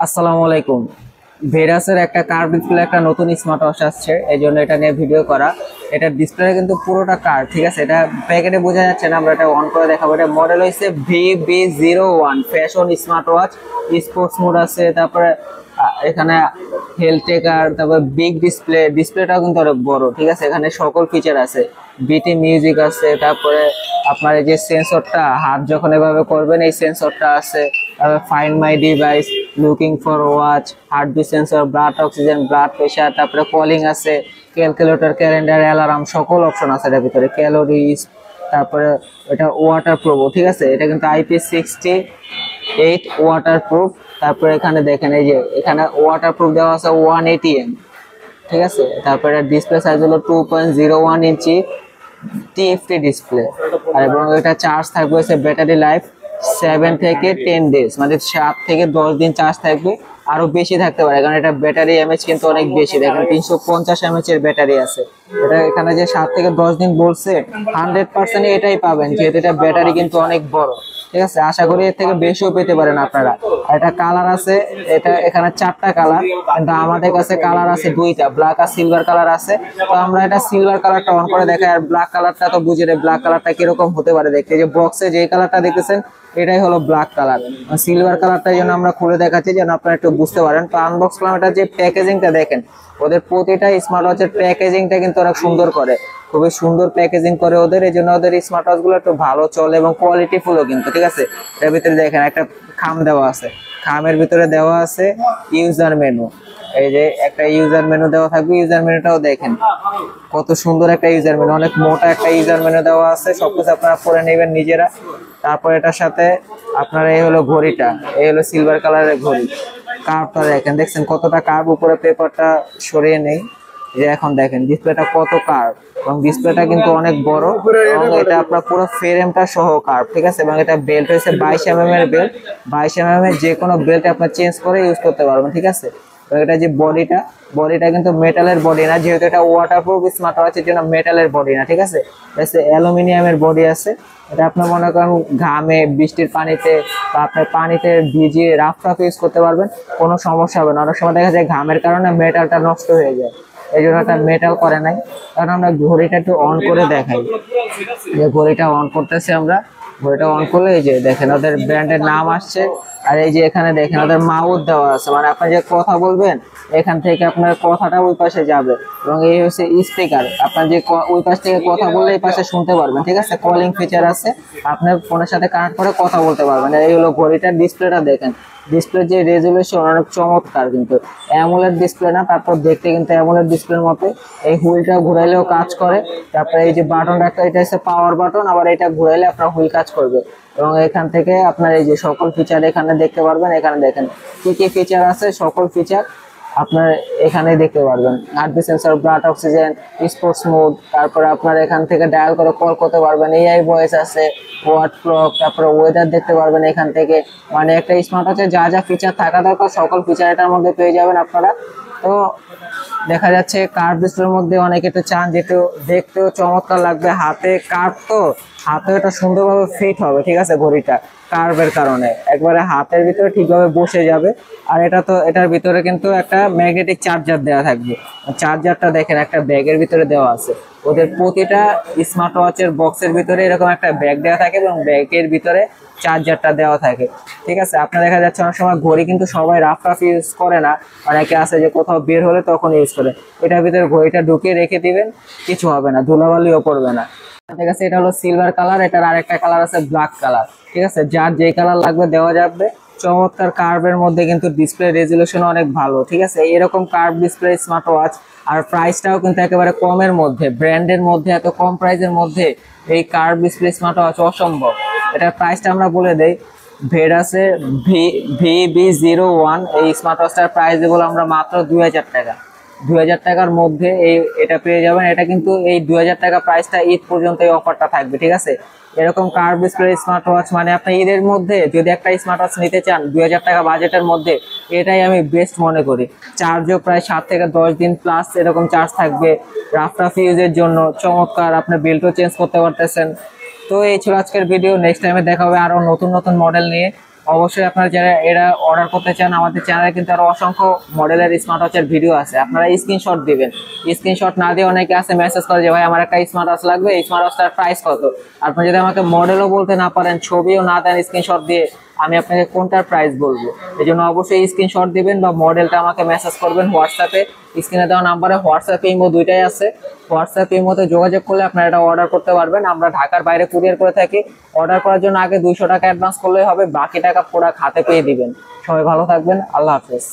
আসসালামু আলাইকুম। ভেরাসের একটা কার্ভ ডিসপ্লে একটা নতুন স্মার্ট ওয়াচ আসছে, এই জন্য এটা নিয়ে ভিডিও করা। এটা ডিসপ্লে কিন্তু পুরোটা কার্ভ, ঠিক আছে। এটা প্যাকেটে বোঝা যাচ্ছে না, আমরা এটা অন করে দেখাবো। এটা মডেল হয়েছে VB01 fashion smart watch. Sports mode আছে, তারপরে এখানে হেলথ টেকার, তারপর বিগ ডিসপ্লেটাও কিন্তু অনেক বড়, ঠিক আছে। এখানে সকল ফিচার আছে, বিটি মিউজিক আছে, তারপরে আপনার এই যে সেন্সরটা হাত যখন এভাবে করবেন এই সেন্সরটা আছে, তারপরে find my device, looking for watch, heartbeat sensor, blood oxygen, blood pressure, তারপরে কলিং আছে, ক্যালকুলেটর, ক্যালেন্ডার, অ্যালার্ম, সকল অপশন আছে এটার ভিতরে, ক্যালোরিজ। তারপরে এটা ওয়াটার প্রুফ, ঠিক আছে। এটা কিন্তু IP68 ওয়াটার প্রুফ। তারপরে এখানে দেখেন এই যে এখানে ওয়াটার প্রুফ দেওয়া আছে 180M, ঠিক আছে। তারপরে ডিসপ্লে সাইজ হলো 2.01 ইঞ্চি TFT ডিসপ্লে। আর এবং এটা চার্জ থাকবে হচ্ছে ব্যাটারি লাইফ 7 থেকে 10 ডেজ, মানে 7 থেকে 10 দিন চার্জ থাকবে, আরো বেশি থাকতে পারে, কারণ এটা ব্যাটারি এমএইচ কিন্তু অনেক বেশি। দেখেন 350 mAh এর ব্যাটারি আছে। এটা এখানে যে 7 থেকে 10 দিন বলছে, 100% এটাই পাবেন, যেহেতু এটা ব্যাটারি কিন্তু অনেক বড়, ঠিক আছে। আশা করি এর থেকে বেশিও পেতে পারেন আপনারা। আর এটা কালার আছে, এটা এখানে 4টা কালার, কিন্তু আমাদের কাছে কালার আছে 2টা, ব্ল্যাক আর সিলভার কালার আছে। তো আমরা এটা সিলভার কালারটা অন করে দেখাই, আর ব্ল্যাক কালারটা তো বুঝে নেই ব্ল্যাক কালারটা কিরকম হতে পারে দেখতে। যে বক্সে যে কালারটা দেখতেছেন এটাই হলো ব্ল্যাক কালার। সিলভার কালারটার জন্য আমরা খুলে দেখাচ্ছি যেন আপনারা একটু বুঝতে পারেন। তো আনবক্স করলাম, এটা যে প্যাকেজিংটা দেখেন, ওদের প্রতিটা স্মার্ট ওয়াচের প্যাকেজিংটা কিন্তু অনেক সুন্দর করে, খুবই সুন্দর প্যাকেজিং করে ওদের, এই জন্য ওদের স্মার্ট ওয়াচ গুলো একটু ভালো চলে এবং কোয়ালিটি ফুলও কিন্তু, ঠিক আছে। এর ভিতরে দেখেন একটা খাম দেওয়া আছে, খামের ভিতরে দেওয়া আছে ইউজার মেনু। এই যে একটা ইউজার মেনু দেওয়া থাকবে, ইউজার মেনুটাও দেখেন কত সুন্দর একটা ইউজার মেনু, অনেক মোটা একটা ইউজার মেনু দেওয়া আছে। সবকিছু আপনারা পরে নেবেন নিজেরা। তারপর এটার সাথে আপনার এই হলো ঘড়িটা, এই হলো সিলভার কালারের ঘড়ি। কার্ভটা দেখেন, দেখছেন কতটা কার্ভ, উপরে পেপারটা সরিয়ে নেই, যে এখন দেখেন ডিসপ্লেটা কত কার্ভ, এবং ডিসপ্লেটা কিন্তু অনেক বড়, এবং এটা আপনার পুরো ফ্রেমটা সহ কার্ভ, ঠিক আছে। এবং এটা বেল্ট হয়েছে 22 mm এর বেল্ট, 22 mm এর যে কোনো বেল্ট আপনার চেঞ্জ করে ইউজ করতে পারবেন, ঠিক আছে। তো এটা যে বডিটা কিন্তু মেটালের বডি না, যেহেতু এটা ওয়াটারপ্রুফ স্মার্ট ওয়াচের জন্য মেটালের বডি না, ঠিক আছে। অ্যালুমিনিয়ামের বডি আছে। এটা আপনি মনে করেন ঘামে, বৃষ্টির পানিতে, বা আপনার পানিতে ভিজিয়ে রাফ ইউজ করতে পারবেন, কোনো সমস্যা হবে না। অনেক সময় দেখা যায় ঘামের কারণে মেটালটা নষ্ট হয়ে যায়, এই জন্য একটা মেটাল করে নাই। কারণ আমরা ঘড়িটা একটু অন করে দেখাই, যে ঘড়িটা অন করতেছি আমরা। ঘড়িটা অন করলে এই যে দেখেন ওদের ব্র্যান্ডের নাম আসছে, আর এই যে এখানে দেখেন ওদের মাউথ দেওয়া আছে, মানে আপনি যে কথা বলবেন এখান থেকে আপনার কথাটা ওই পাশে যাবে। এবং এই হচ্ছে স্পিকার, আপনার যে ওই পাশ থেকে কথা বললে এই পাশে শুনতে পারবেন, ঠিক আছে। কলিং ফিচার আছে, আপনার ফোনের সাথে কানেক্ট করে কথা বলতে পারবেন। এই হলো ঘড়িটার ডিসপ্লেটা দেখেন, ডিসপ্লের যে রেজুলেশন অনেক চমৎকার, কিন্তু অ্যামোলেড ডিসপ্লে না, তারপর দেখতে কিন্তু অ্যামোলেড ডিসপ্লের মতো। এই হুইলটা ঘুরাইলেও কাজ করে। তারপরে এই যে বাটনটা একটা, এটা হচ্ছে পাওয়ার বাটন, আবার এটা ঘুরাইলে আপনার হুইল কাজ করবে। এবং এখান থেকে আপনার এই যে সকল ফিচার এখানে দেখতে পারবেন। এখানে দেখেন কি কি ফিচার আছে, সকল ফিচার আপনার এখানে দেখতে পারবেন। Heartbeat sensor, blood oxygen, sports mode, তারপরে আপনার এখান থেকে ডায়াল করে কল করতে পারবেন, এআই ভয়েস আছে, ওয়াট ক্লক, তারপরে ওয়েদার দেখতে পারবেন এখান থেকে। মানে একটা স্মার্ট ওয়াচে যা যা ফিচার থাকা দরকার সকল ফিচার এটার মধ্যে পেয়ে যাবেন আপনারা। তো দেখা যাচ্ছে কার্ভ ডিসপ্লের মধ্যে অনেকে একটু চান যেহেতু দেখতেও চমৎকার লাগবে, হাতে কার্ভ তো হাতে এটা সুন্দরভাবে ফিট হবে, ঠিক আছে। ঘড়িটা কার্ভের কারণে একবারে হাতের ভিতরে ঠিকভাবে বসে যাবে। আর এটা তো এটার ভিতরে কিন্তু একটা ম্যাগনেটিক চার্জার দেওয়া থাকবে, চার্জারটা দেখেন একটা ব্যাগের ভিতরে দেওয়া আছে। ওদের প্রতিটা স্মার্ট ওয়াচের বক্সের ভিতরে এরকম একটা ব্যাগ দেওয়া থাকে, এবং ব্যাগের ভিতরে চার্জারটা দেওয়া থাকে, ঠিক আছে। আপনার দেখা যাচ্ছে অনেক সময় ঘড়ি কিন্তু সবাই রাফ ইউজ করে না, অনেকে আছে যে কোথাও বের হলে তখন ইউজ করে। এটার ভিতরে ঘড়িটা ঢুকিয়ে রেখে দিবেন, কিছু হবে না, ধুলাবালিও পড়বে না, ঠিক আছে। এটা হলো সিলভার কালার, এটার আরেকটা কালার আছে ব্ল্যাক কালার, ঠিক আছে। যার যে কালার লাগবে দেওয়া যাবে। চমৎকার কার্ভের মধ্যে কিন্তু ডিসপ্লে রেজুলেশন অনেক ভালো, ঠিক আছে। এরকম কার্ভ ডিসপ্লে স্মার্ট ওয়াচ, আর প্রাইসটাও কিন্তু একেবারে কমের মধ্যে, ব্র্যান্ডের মধ্যে এত কম প্রাইসের মধ্যে এই কার্ভ ডিসপ্লে স্মার্ট ওয়াচ অসম্ভব। এটার প্রাইসটা আমরা বলে দেই, ভেরাসের VB01 এই স্মার্ট ওয়াচটার প্রাইস বলে আমরা মাত্র 2000 টাকা, 2000 টাকার মধ্যে এটা পেয়ে যাবেন। এটা কিন্তু এই 2000 টাকা প্রাইসটা ঈদ পর্যন্ত এই অফারটা থাকবে, ঠিক আছে। এরকম কার্ভ ডিসপ্লে স্মার্ট ওয়াচ মানে আপনি ঈদের মধ্যে যদি একটা স্মার্ট ওয়াচ নিতে চান 2000 টাকা বাজেটের মধ্যে, এটাই আমি বেস্ট মনে করি। চার্জও প্রায় 7 থেকে 10 দিন প্লাস এরকম চার্জ থাকবে, রাফ ইউজের জন্য চমৎকার, আপনি বেল্টও চেঞ্জ করতে পারতেছেন। তো এই ছিল আজকের ভিডিও, নেক্সট টাইমে দেখা হবে আরো নতুন নতুন মডেল নিয়ে। অবশ্যই আপনারা যারা এরা অর্ডার করতে চান, আমাদের চ্যানেলে কিন্তু আরো অসংখ্য মডেলের স্মার্ট ওয়াচের ভিডিও আছে, আপনারা স্ক্রিনশট দিবেন। স্ক্রিনশট না দিয়ে অনেকে আছে মেসেজ করে যে ভাই আমার একটা স্মার্ট ওয়াচ লাগবে, এই স্মার্ট ওয়াচটার প্রাইস কত। আপনি যদি আমাকে মডেলও বলতে না পারেন, ছবিও না দেন স্ক্রিনশট দিয়ে, আমি আপনাকে কোনটার প্রাইস বলবো। এই জন্য অবশ্যই স্ক্রিনশট দিবেন বা মডেলটা আমাকে মেসেজ করবেন হোয়াটসঅ্যাপে। স্ক্রিনে দেওয়া নাম্বারে হোয়াটসঅ্যাপ ইমো দুইটাই আছে। হোয়াটসঅ্যাপ ইমোতে যোগাযোগ করলে আপনারা এটা অর্ডার করতে পারবেন। আমরা ঢাকার বাইরে কুরিয়ার করে থাকি। অর্ডার করার জন্য আগে 200 টাকা অ্যাডভান্স করলেই হবে, বাকি টাকা পুরো হাতে পেয়ে দিবেন। সবাই ভালো থাকবেন, আল্লাহ হাফেজ।